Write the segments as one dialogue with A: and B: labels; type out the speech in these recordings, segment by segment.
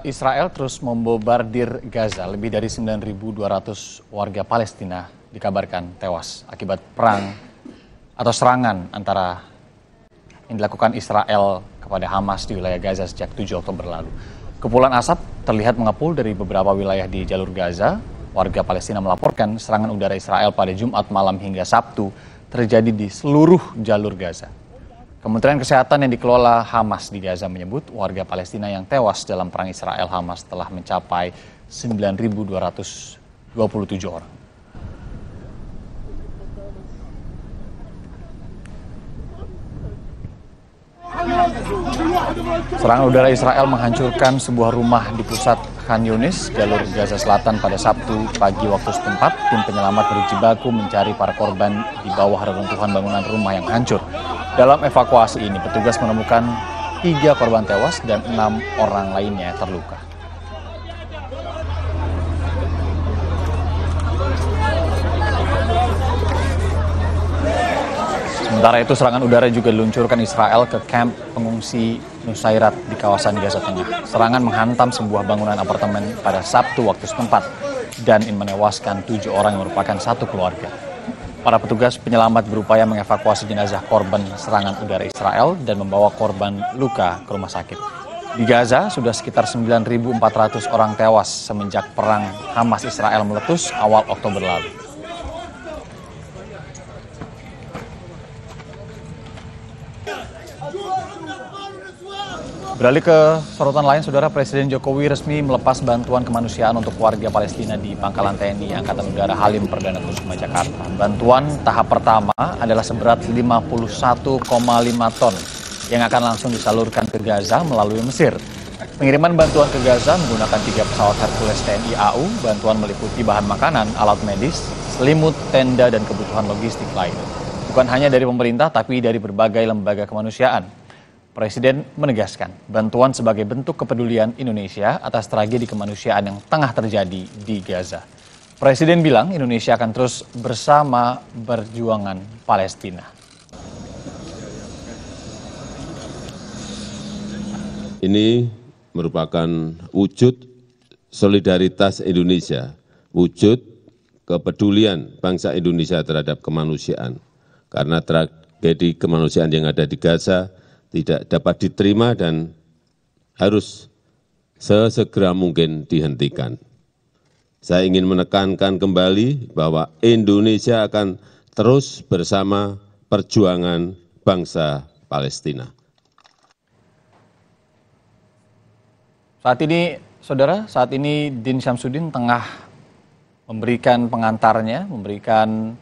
A: Israel terus membombardir Gaza. Lebih dari 9.200 warga Palestina dikabarkan tewas akibat perang atau serangan antara yang dilakukan Israel kepada Hamas di wilayah Gaza sejak 7 Oktober lalu. Kepulan asap terlihat mengepul dari beberapa wilayah di jalur Gaza. Warga Palestina melaporkan serangan udara Israel pada Jumat malam hingga Sabtu terjadi di seluruh jalur Gaza. Kementerian Kesehatan yang dikelola Hamas di Gaza menyebut warga Palestina yang tewas dalam perang Israel-Hamas telah mencapai 9.227 orang. Serangan udara Israel menghancurkan sebuah rumah di pusat Khan Yunis, jalur Gaza Selatan pada Sabtu pagi waktu setempat. Tim penyelamat berjibaku mencari para korban di bawah reruntuhan bangunan rumah yang hancur. Dalam evakuasi ini, petugas menemukan 3 korban tewas dan 6 orang lainnya terluka. Sementara itu, serangan udara juga diluncurkan Israel ke kamp pengungsi Nusairat di kawasan Gaza Tengah. Serangan menghantam sebuah bangunan apartemen pada Sabtu waktu setempat dan menewaskan 7 orang yang merupakan satu keluarga. Para petugas penyelamat berupaya mengevakuasi jenazah korban serangan udara Israel dan membawa korban luka ke rumah sakit. Di Gaza, sudah sekitar 9.400 orang tewas semenjak perang Hamas-Israel meletus awal Oktober lalu. Beralih ke sorotan lain, Saudara, Presiden Jokowi resmi melepas bantuan kemanusiaan untuk warga Palestina di Pangkalan TNI Angkatan Udara Halim Perdana Kusuma, Jakarta. Bantuan tahap pertama adalah seberat 51,5 ton yang akan langsung disalurkan ke Gaza melalui Mesir. Pengiriman bantuan ke Gaza menggunakan 3 pesawat Hercules TNI AU. Bantuan meliputi bahan makanan, alat medis, selimut, tenda, dan kebutuhan logistik lain. Bukan hanya dari pemerintah, tapi dari berbagai lembaga kemanusiaan. Presiden menegaskan bantuan sebagai bentuk kepedulian Indonesia atas tragedi kemanusiaan yang tengah terjadi di Gaza. Presiden bilang Indonesia akan terus bersama perjuangan Palestina.
B: Ini merupakan wujud solidaritas Indonesia, wujud kepedulian bangsa Indonesia terhadap kemanusiaan. Karena tragedi kemanusiaan yang ada di Gaza tidak dapat diterima dan harus sesegera mungkin dihentikan. Saya ingin menekankan kembali bahwa Indonesia akan terus bersama perjuangan bangsa Palestina.
A: Saat ini, Saudara, Din Syamsuddin tengah memberikan pengantarnya, memberikan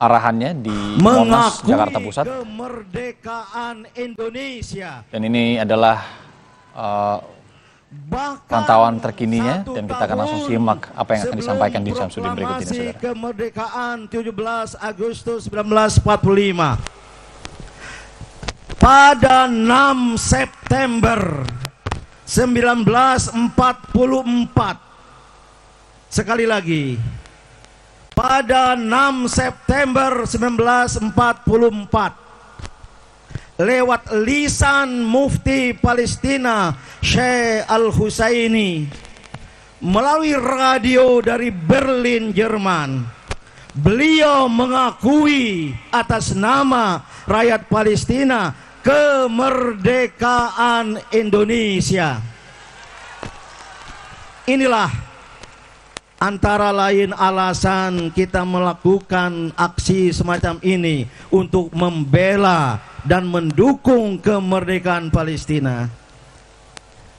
A: arahannya di Monas, Jakarta Pusat.
C: Kemerdekaan Indonesia.
A: Dan ini adalah pantauan terkininya dan kita akan langsung simak apa yang akan disampaikan di Syamsuddin berikut ini, Saudara.
C: Kemerdekaan 17 Agustus 1945. Pada 6 September 1944. Sekali lagi. Pada 6 September 1944, lewat lisan Mufti Palestina Syekh Al-Husaini, melalui radio dari Berlin, Jerman, beliau mengakui atas nama rakyat Palestina kemerdekaan Indonesia. Inilah antara lain alasan kita melakukan aksi semacam ini untuk membela dan mendukung kemerdekaan Palestina.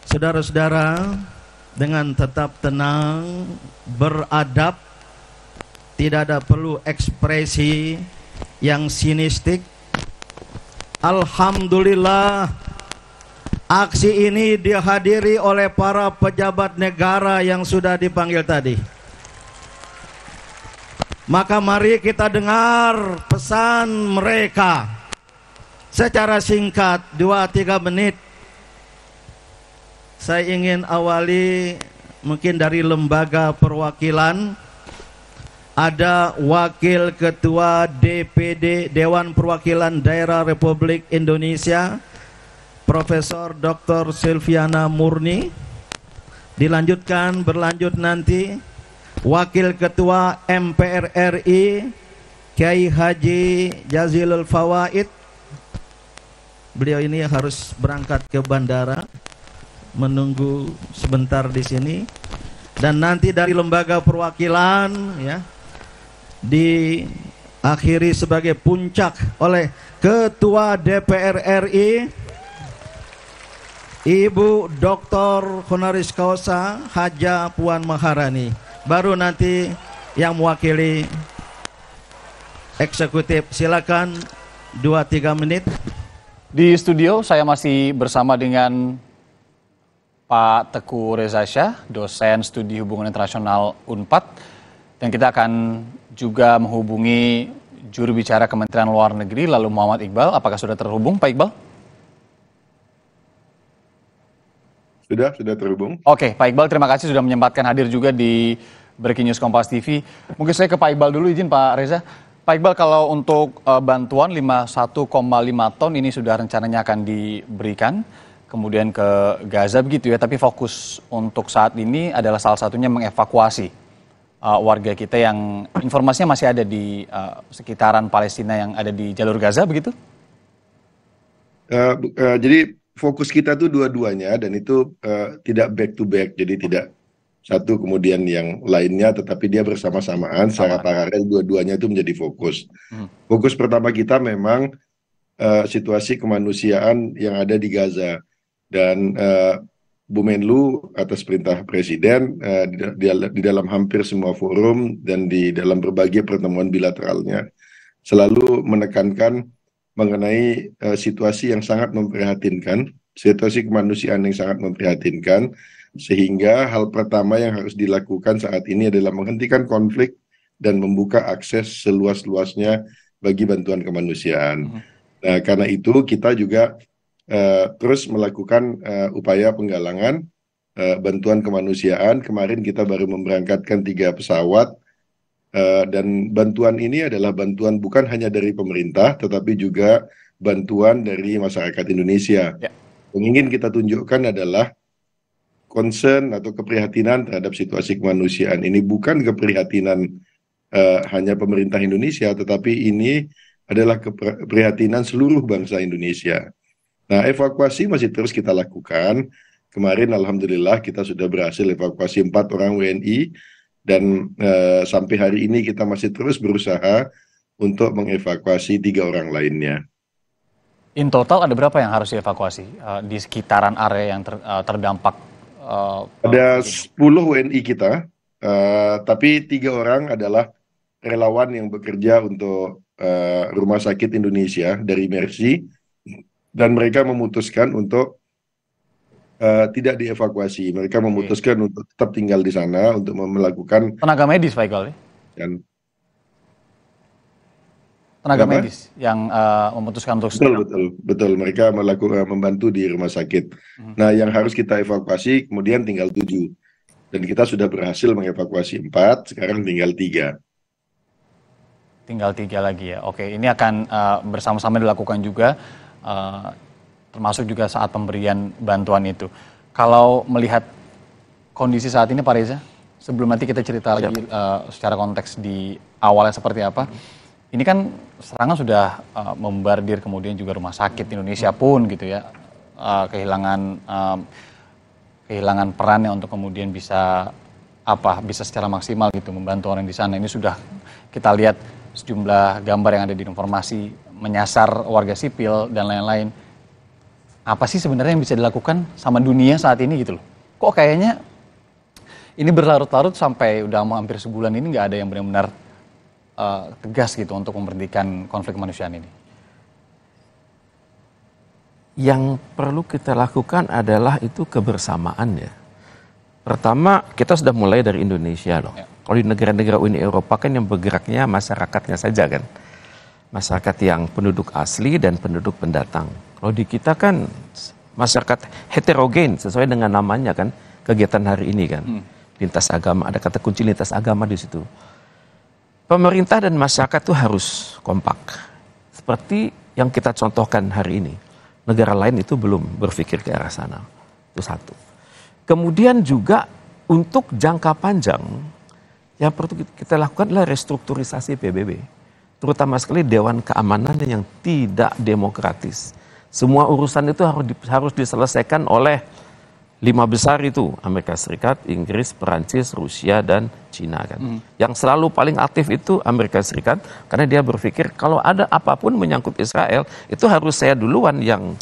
C: Saudara-saudara, dengan tetap tenang, beradab, tidak ada perlu ekspresi yang sinistik. Alhamdulillah, aksi ini dihadiri oleh para pejabat negara yang sudah dipanggil tadi. Maka mari kita dengar pesan mereka secara singkat, 2-3 menit. Saya ingin awali mungkin dari lembaga perwakilan. Ada Wakil Ketua DPD Dewan Perwakilan Daerah Republik Indonesia, Profesor Dr. Silviana Murni. berlanjut nanti Wakil Ketua MPR RI Kiai Haji Jazilul Fawaid. Beliau ini harus berangkat ke bandara, menunggu sebentar di sini. Dan nanti dari lembaga perwakilan ya diakhiri sebagai puncak oleh Ketua DPR RI Ibu Dr. Honoris Causa Haja Puan Maharani. Baru nanti yang mewakili eksekutif. Silakan 2-3 menit.
A: Di studio saya masih bersama dengan Pak Teguh Reza Shah, dosen studi hubungan internasional UNPAD. Dan kita akan juga menghubungi juru bicara Kementerian Luar Negeri, lalu Muhammad Iqbal. Apakah sudah terhubung Pak Iqbal?
D: Sudah terhubung.
A: Oke, Pak Iqbal, terima kasih sudah menyempatkan hadir juga di Breaking News Kompas TV. Mungkin saya ke Pak Iqbal dulu, izin Pak Reza. Pak Iqbal, kalau untuk bantuan 51,5 ton ini sudah rencananya akan diberikan kemudian ke Gaza begitu ya, tapi fokus untuk saat ini adalah salah satunya mengevakuasi warga kita yang informasinya masih ada di sekitaran Palestina yang ada di jalur Gaza begitu?
D: Jadi fokus kita tuh dua-duanya dan itu tidak back to back, jadi tidak satu kemudian yang lainnya, tetapi dia bersama-samaan secara paralel, dua-duanya itu menjadi fokus. Fokus pertama kita memang situasi kemanusiaan yang ada di Gaza, dan Bu Menlu atas perintah Presiden di dalam hampir semua forum dan di dalam berbagai pertemuan bilateralnya selalu menekankan mengenai situasi yang sangat memprihatinkan, situasi kemanusiaan yang sangat memprihatinkan, sehingga hal pertama yang harus dilakukan saat ini adalah menghentikan konflik dan membuka akses seluas-luasnya bagi bantuan kemanusiaan. Nah, karena itu kita juga terus melakukan upaya penggalangan bantuan kemanusiaan. Kemarin kita baru memberangkatkan 3 pesawat. Dan bantuan ini adalah bantuan bukan hanya dari pemerintah, tetapi juga bantuan dari masyarakat Indonesia. Yang ingin kita tunjukkan adalah concern atau keprihatinan terhadap situasi kemanusiaan ini bukan keprihatinan hanya pemerintah Indonesia, tetapi ini adalah keprihatinan seluruh bangsa Indonesia. Nah, evakuasi masih terus kita lakukan. Kemarin alhamdulillah kita sudah berhasil evakuasi 4 orang WNI. Dan sampai hari ini kita masih terus berusaha untuk mengevakuasi 3 orang lainnya.
A: In total ada berapa yang harus dievakuasi di sekitaran area yang terdampak?
D: Ada 10 WNI kita, tapi 3 orang adalah relawan yang bekerja untuk Rumah Sakit Indonesia dari Mercy, dan mereka memutuskan untuk tidak dievakuasi. Mereka memutuskan untuk tetap tinggal di sana untuk melakukan
A: tenaga medis, Pak Iqbal. Tenaga medis yang memutuskan untuk
D: betul. Mereka membantu di rumah sakit. Nah, yang harus kita evakuasi kemudian tinggal 7, dan kita sudah berhasil mengevakuasi 4. Sekarang tinggal 3.
A: Tinggal 3 lagi ya. Oke, ini akan bersama-sama dilakukan juga. Termasuk juga saat pemberian bantuan itu. Kalau melihat kondisi saat ini Pak Reza, sebelum nanti kita cerita lagi secara konteks di awalnya seperti apa, ini kan serangan sudah membombardir kemudian juga rumah sakit Indonesia pun gitu ya, kehilangan perannya untuk kemudian bisa secara maksimal gitu membantu orang di sana. Ini sudah kita lihat sejumlah gambar yang ada di informasi menyasar warga sipil dan lain-lain. Apa sih sebenarnya yang bisa dilakukan sama dunia saat ini gitu loh? Kok kayaknya ini berlarut-larut sampai udah hampir sebulan ini nggak ada yang benar-benar tegas gitu untuk memberhentikan konflik kemanusiaan ini?
E: Yang perlu kita lakukan adalah itu kebersamaan ya. Pertama, kita sudah mulai dari Indonesia loh. Ya. Kalau di negara-negara Uni Eropa kan yang bergeraknya masyarakatnya saja kan. Masyarakat yang penduduk asli dan penduduk pendatang. Kalau di kita kan masyarakat heterogen sesuai dengan namanya kan, kegiatan hari ini kan. Lintas agama, ada kata kunci lintas agama di situ. Pemerintah dan masyarakat itu harus kompak. Seperti yang kita contohkan hari ini. Negara lain itu belum berpikir ke arah sana. Itu satu. Kemudian juga untuk jangka panjang, yang perlu kita lakukan adalah restrukturisasi PBB. Terutama sekali Dewan Keamanannya yang tidak demokratis. Semua urusan itu harus diselesaikan oleh 5 besar itu, Amerika Serikat, Inggris, Perancis, Rusia, dan Cina kan. Yang selalu paling aktif itu Amerika Serikat, karena dia berpikir kalau ada apapun menyangkut Israel, itu harus saya duluan yang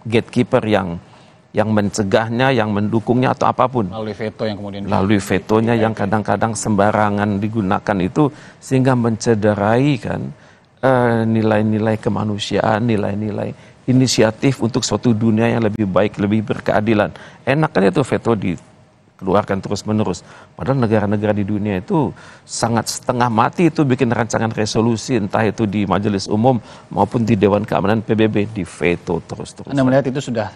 E: gatekeeper, yang mencegahnya, yang mendukungnya atau apapun.
A: Melalui veto yang kemudian
E: Melalui vetonya yang kadang-kadang sembarangan digunakan itu, sehingga mencederai kan nilai-nilai kemanusiaan, nilai-nilai inisiatif untuk suatu dunia yang lebih baik, lebih berkeadilan. Enak kan itu veto dikeluarkan terus-menerus. Padahal negara-negara di dunia itu sangat setengah mati itu bikin rancangan resolusi, entah itu di Majelis Umum maupun di Dewan Keamanan PBB, di veto terus-terus.
A: Anda melihat itu sudah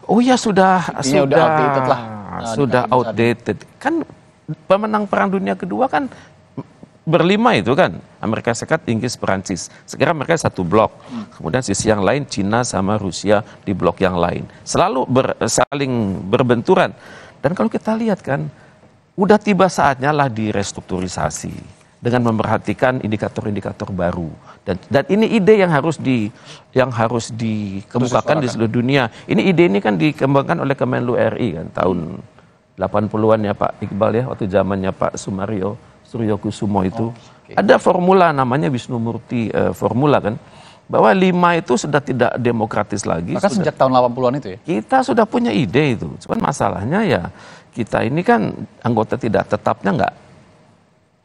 E: oh ya sudah
A: outdated lah.
E: Sudah outdated. Kan pemenang Perang Dunia Kedua kan berlima itu kan, Amerika Serikat, Inggris, Perancis. Sekarang mereka satu blok. Kemudian sisi yang lain Cina sama Rusia di blok yang lain. Selalu saling berbenturan. Dan kalau kita lihat kan, udah tiba saatnya lah direstrukturisasi dengan memperhatikan indikator-indikator baru. Dan ini ide yang harus dikemukakan di seluruh dunia. Ide ini kan dikembangkan oleh Kemenlu RI kan tahun 80-an ya Pak Iqbal ya, waktu zamannya Pak Suryokusumo itu. Ada formula namanya Wisnumurti formula kan, bahwa 5 itu sudah tidak demokratis lagi.
A: Bahkan sejak tahun 80-an itu ya?
E: Kita sudah punya ide itu. Cuman masalahnya ya kita ini kan anggota tidak tetapnya nggak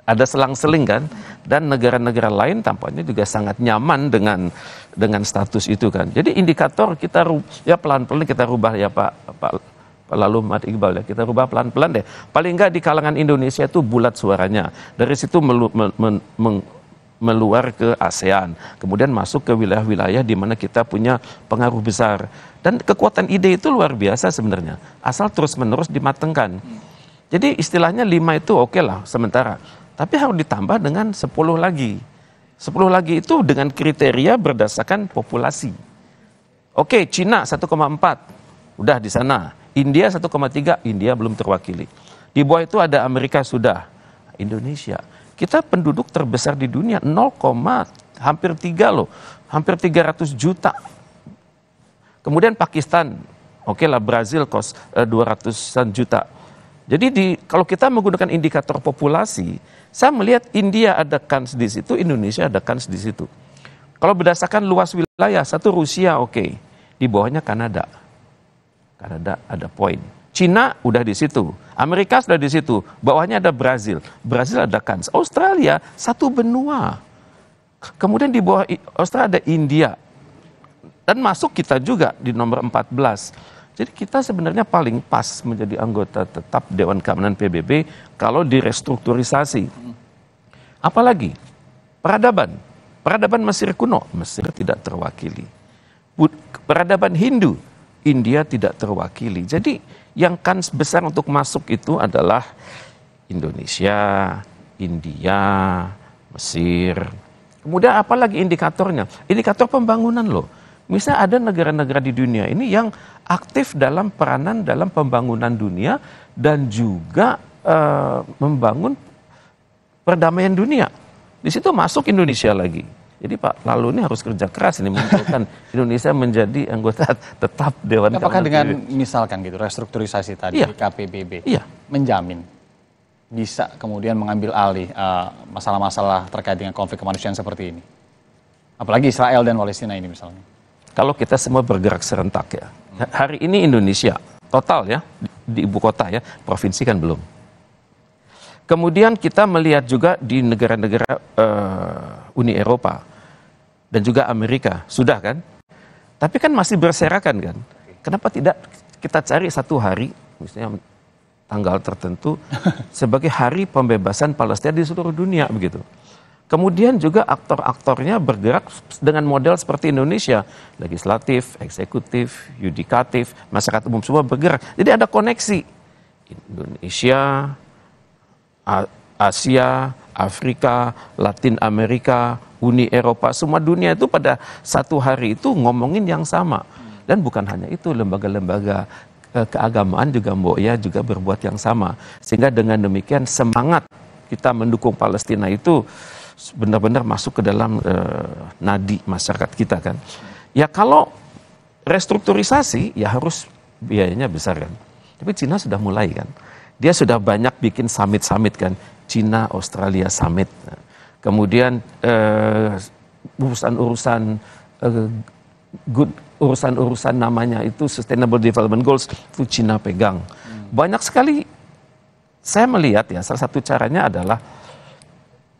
E: ada selang-seling kan, dan negara-negara lain tampaknya juga sangat nyaman dengan status itu kan. Jadi indikator kita ya pelan-pelan kita rubah ya Pak lalu Mat Iqbal ya, kita rubah pelan-pelan deh. Paling nggak di kalangan Indonesia itu bulat suaranya. Dari situ meluar ke ASEAN, kemudian masuk ke wilayah-wilayah di mana kita punya pengaruh besar. Dan kekuatan ide itu luar biasa sebenarnya, asal terus-menerus dimatengkan. Jadi istilahnya 5 itu oke lah sementara, tapi harus ditambah dengan 10 lagi. 10 lagi itu dengan kriteria berdasarkan populasi. Oke, Cina 1,4, udah di sana. India 1,3, India belum terwakili. Di bawah itu ada Amerika sudah. Indonesia. Kita penduduk terbesar di dunia, hampir 3 loh. Hampir 300 juta. Kemudian Pakistan, oke lah Brazil 200-an juta. Jadi kalau kita menggunakan indikator populasi, saya melihat India ada kans di situ, Indonesia ada kans di situ. Kalau berdasarkan luas wilayah, satu Rusia oke. Di bawahnya Kanada. Kanada ada poin. Cina udah di situ. Amerika sudah di situ. Bawahnya ada Brazil. Brazil ada kans. Australia satu benua. Kemudian di bawah Australia ada India. Dan masuk kita juga di nomor 14. Jadi kita sebenarnya paling pas menjadi anggota tetap Dewan Keamanan PBB kalau direstrukturisasi. Apalagi peradaban. Peradaban Mesir kuno, Mesir tidak terwakili. Peradaban Hindu, India tidak terwakili. Jadi yang kans besar untuk masuk itu adalah Indonesia, India, Mesir. Kemudian apalagi indikatornya? Indikator pembangunan loh. Misalnya ada negara-negara di dunia ini yang aktif dalam peranan dalam pembangunan dunia dan juga membangun perdamaian dunia. Di situ masuk Indonesia lagi. Jadi Pak Lalu ini harus kerja keras ini mengumpulkan Indonesia menjadi anggota tetap Dewan Keamanan.
A: Apakah dengan misalkan gitu restrukturisasi tadi
E: Iya.
A: KPBB
E: Iya.
A: menjamin bisa kemudian mengambil alih masalah-masalah terkait dengan konflik kemanusiaan seperti ini? Apalagi Israel dan Palestina ini misalnya.
E: Kalau kita semua bergerak serentak ya. Hari ini Indonesia total ya di ibu kota ya, provinsi kan belum. Kemudian kita melihat juga di negara-negara Uni Eropa dan juga Amerika, sudah kan? Tapi kan masih berserakan kan? Kenapa tidak kita cari satu hari, misalnya tanggal tertentu, sebagai hari pembebasan Palestina di seluruh dunia begitu. Kemudian juga aktor-aktornya bergerak dengan model seperti Indonesia, legislatif, eksekutif, yudikatif, masyarakat umum semua bergerak. Jadi ada koneksi Indonesia, Asia, Afrika, Latin Amerika, Uni Eropa, semua dunia itu pada satu hari itu ngomongin yang sama. Dan bukan hanya itu, lembaga-lembaga keagamaan juga Mbok Ya juga berbuat yang sama. Sehingga dengan demikian semangat kita mendukung Palestina itu benar-benar masuk ke dalam nadi masyarakat kita kan. Ya kalau restrukturisasi ya harus biayanya besar kan. Tapi Cina sudah mulai kan. Dia sudah banyak bikin summit-summit kan. Cina Australia Summit. Kemudian urusan-urusan urusan namanya itu Sustainable Development Goals itu Cina pegang. Banyak sekali saya melihat ya, salah satu caranya adalah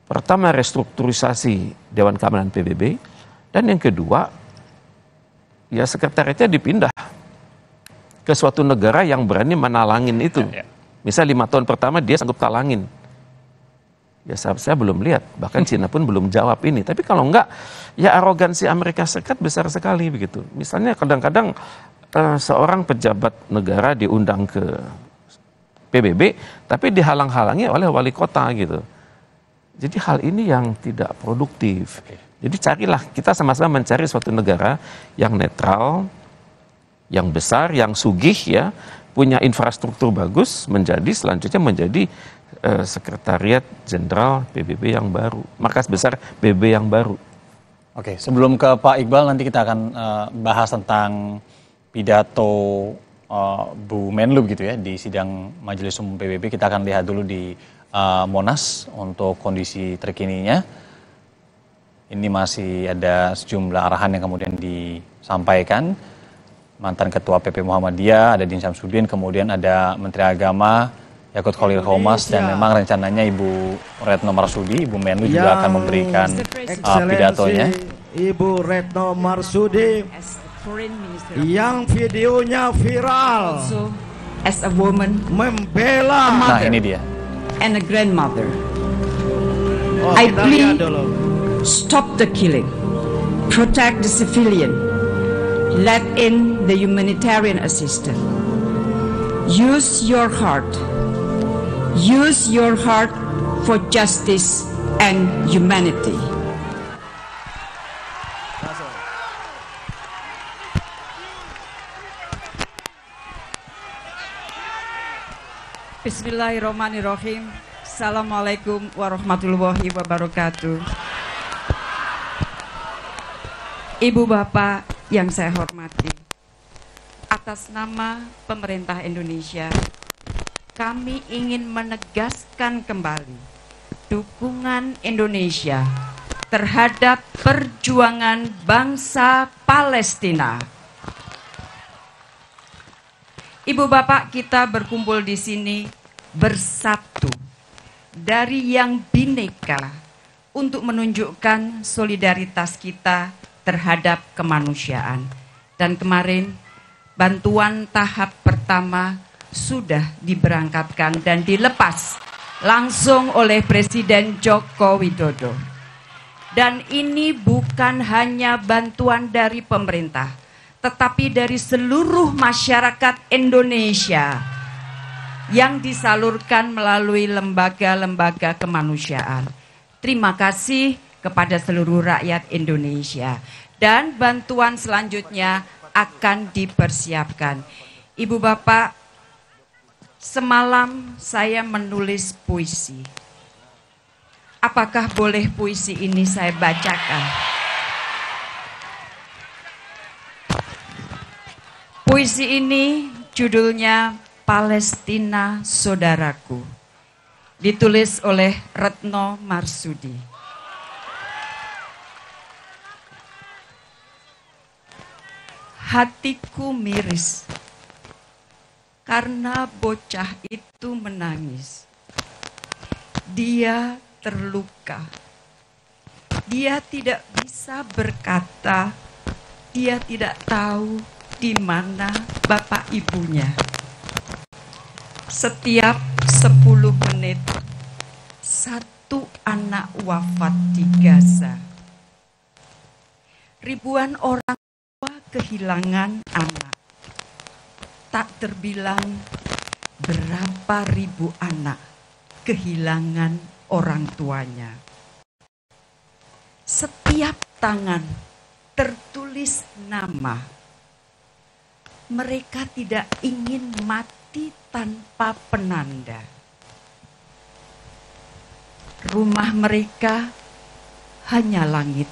E: pertama restrukturisasi Dewan Keamanan PBB, dan yang kedua ya sekretariatnya dipindah ke suatu negara yang berani menalangin itu. Misal 5 tahun pertama dia sanggup talangin. Ya saya belum lihat, bahkan Cina pun belum jawab ini. Tapi kalau enggak, ya arogansi Amerika Serikat besar sekali begitu. Misalnya kadang-kadang seorang pejabat negara diundang ke PBB, tapi dihalang-halangi oleh wali kota gitu. Jadi hal ini yang tidak produktif. Jadi carilah, kita sama-sama mencari suatu negara yang netral, yang besar, yang sugih ya, punya infrastruktur bagus, selanjutnya menjadi Sekretariat Jenderal PBB yang baru, markas besar PBB yang baru.
A: Oke, sebelum ke Pak Iqbal nanti kita akan bahas tentang pidato Bu Menlu gitu ya di sidang Majelis Umum PBB. Kita akan lihat dulu di Monas untuk kondisi terkininya. Ini masih ada sejumlah arahan yang kemudian disampaikan. Mantan Ketua PP Muhammadiyah ada Din Syamsuddin, kemudian ada Menteri Agama Yakut Khalil Qomas, dan memang rencananya Ibu Retno Marsudi, Ibu Menlu juga akan memberikan pidatonya.
C: Ibu Retno Marsudi yang videonya viral
F: as a woman,
C: membela.
A: Nah ini dia.
F: And a grandmother. I plead, stop the killing, protect the civilian, let in the humanitarian assistance. Use your heart. Use your heart for justice and humanity. Bismillahirrahmanirrahim. Assalamualaikum warahmatullahi wabarakatuh. Ibu bapak yang saya hormati, atas nama pemerintah Indonesia, kami ingin menegaskan kembali dukungan Indonesia terhadap perjuangan bangsa Palestina. Ibu bapak, kita berkumpul di sini bersatu dari yang bineka untuk menunjukkan solidaritas kita terhadap kemanusiaan. Dan kemarin bantuan tahap pertama sudah diberangkatkan dan dilepas langsung oleh Presiden Joko Widodo. Dan ini bukan hanya bantuan dari pemerintah, tetapi dari seluruh masyarakat Indonesia yang disalurkan melalui lembaga-lembaga kemanusiaan. Terima kasih kepada seluruh rakyat Indonesia. Dan bantuan selanjutnya akan dipersiapkan. Ibu bapak, semalam saya menulis puisi. Apakah boleh puisi ini saya bacakan? Puisi ini judulnya Palestina Saudaraku. Ditulis oleh Retno Marsudi. Hatiku miris karena bocah itu menangis. Dia terluka. Dia tidak bisa berkata. Dia tidak tahu di mana bapak ibunya. Setiap 10 menit, satu anak wafat di Gaza. Ribuan orang tua kehilangan anak. Tak terbilang berapa ribu anak kehilangan orang tuanya. Setiap tangan tertulis nama, mereka tidak ingin mati tanpa penanda. Rumah mereka hanya langit.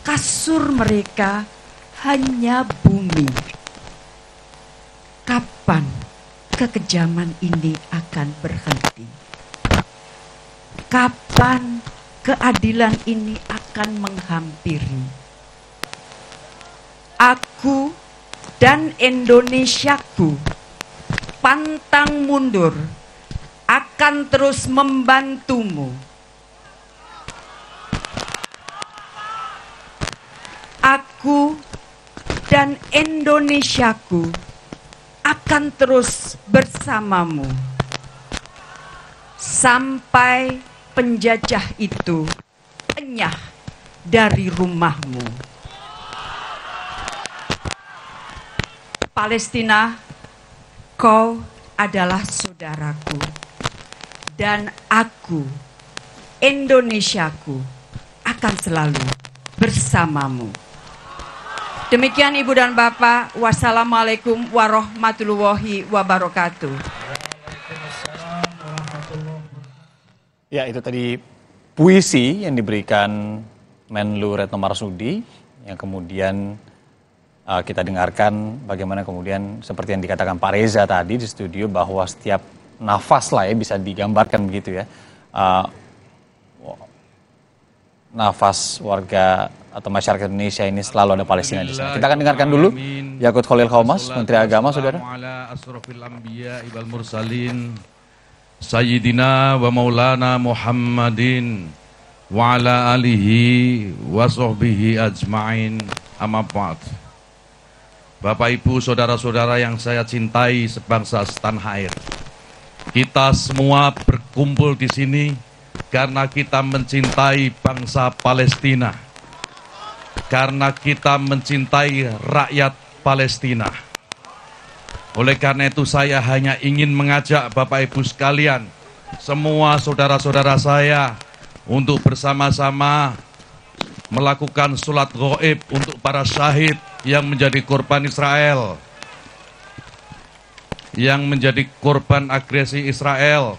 F: Kasur mereka hanya bumi. Kapan kekejaman ini akan berhenti? Kapan keadilan ini akan menghampiri? Aku dan Indonesiaku pantang mundur akan terus membantumu. Aku dan Indonesiaku akan terus bersamamu sampai penjajah itu lenyah dari rumahmu. Palestina, kau adalah saudaraku, dan aku, Indonesiaku, akan selalu bersamamu. Demikian Ibu dan Bapak, wassalamualaikum warahmatullahi wabarakatuh.
A: Ya, itu tadi puisi yang diberikan Menlu Retno Marsudi, yang kemudian kita dengarkan bagaimana kemudian seperti yang dikatakan Pak Reza tadi di studio, bahwa setiap nafas lah ya bisa digambarkan begitu ya. Nafas warga atau masyarakat Indonesia ini selalu ada Palestina di sana. Kita akan dengarkan dulu Yakut Khalil Qomas, Menteri Agama, saudara.
G: Sayyidina wa maulana Muhammadin wa ala alihi wa sahbihi ajma'in, amma ba'd. Bapak Ibu, saudara-saudara yang saya cintai sebangsa setanah air, kita semua berkumpul di sini karena kita mencintai bangsa Palestina, karena kita mencintai rakyat Palestina. Oleh karena itu saya hanya ingin mengajak Bapak Ibu sekalian, semua saudara-saudara saya, untuk bersama-sama melakukan sholat gaib untuk para syahid yang menjadi korban Israel, yang menjadi korban agresi Israel,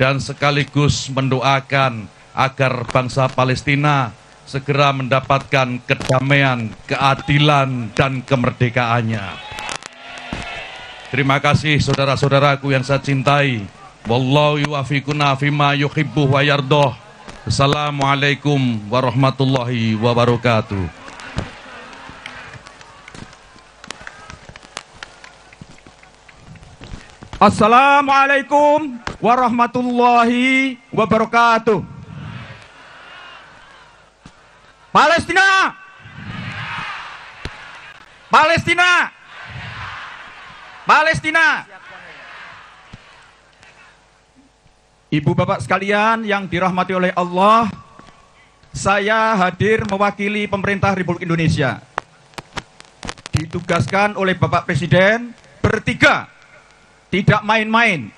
G: dan sekaligus mendoakan agar bangsa Palestina segera mendapatkan kedamaian, keadilan, dan kemerdekaannya. Terima kasih saudara-saudaraku yang saya cintai. Wallahu yuwaffiquna fima yuhibbu wa yardoh. Assalamualaikum warahmatullahi wabarakatuh.
H: Assalamualaikum warahmatullahi wabarakatuh. Palestina! Palestina! Palestina! Ibu bapak sekalian yang dirahmati oleh Allah, saya hadir mewakili pemerintah Republik Indonesia. Ditugaskan oleh Bapak Presiden bertiga, tidak main-main,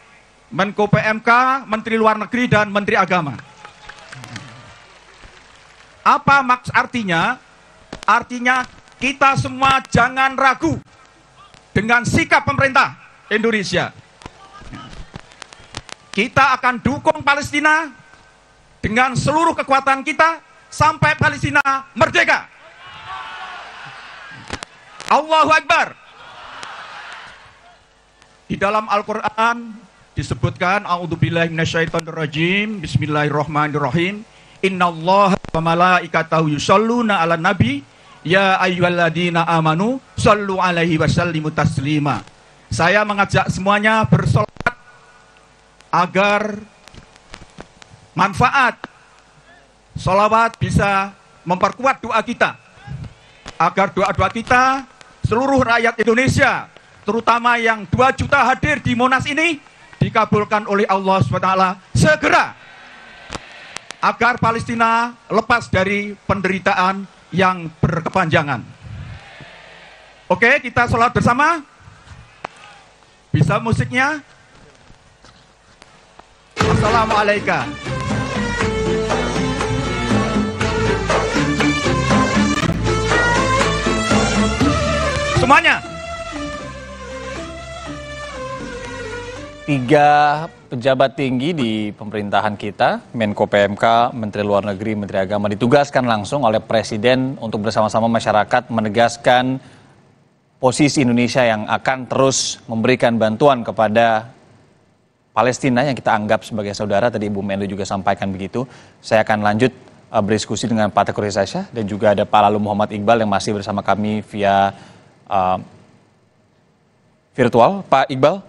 H: Menko PMK, Menteri Luar Negeri, dan Menteri Agama. Apa maksud artinya? Artinya kita semua jangan ragu dengan sikap pemerintah Indonesia. Kita akan dukung Palestina dengan seluruh kekuatan kita sampai Palestina merdeka. Allahu Akbar. Di dalam Al-Quran disebutkan, A'udzubillahi minasyaitonirrajim, Bismillahirrahmanirrahim, Innallaha wa malaikatahu yusholluna ala nabi, ya ayyuhalladzina amanu shollu alaihi wasallimu taslima. Saya mengajak semuanya bersolat agar manfaat sholawat bisa memperkuat doa kita, agar doa-doa kita, seluruh rakyat Indonesia, terutama yang 2 juta hadir di Monas ini, dikabulkan oleh Allah SWT segera, agar Palestina lepas dari penderitaan yang berkepanjangan. Oke, kita sholat bersama. Bisa musiknya? Assalamualaikum. Semuanya.
A: Tiga pejabat tinggi di pemerintahan kita, Menko PMK, Menteri Luar Negeri, Menteri Agama, ditugaskan langsung oleh Presiden untuk bersama-sama masyarakat menegaskan posisi Indonesia yang akan terus memberikan bantuan kepada Palestina yang kita anggap sebagai saudara. Tadi Ibu Menlu juga sampaikan begitu. Saya akan lanjut berdiskusi dengan Pak Teguh Reza dan juga ada Pak Lalu Muhammad Iqbal yang masih bersama kami via virtual. Pak Iqbal,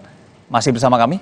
A: masih bersama kami?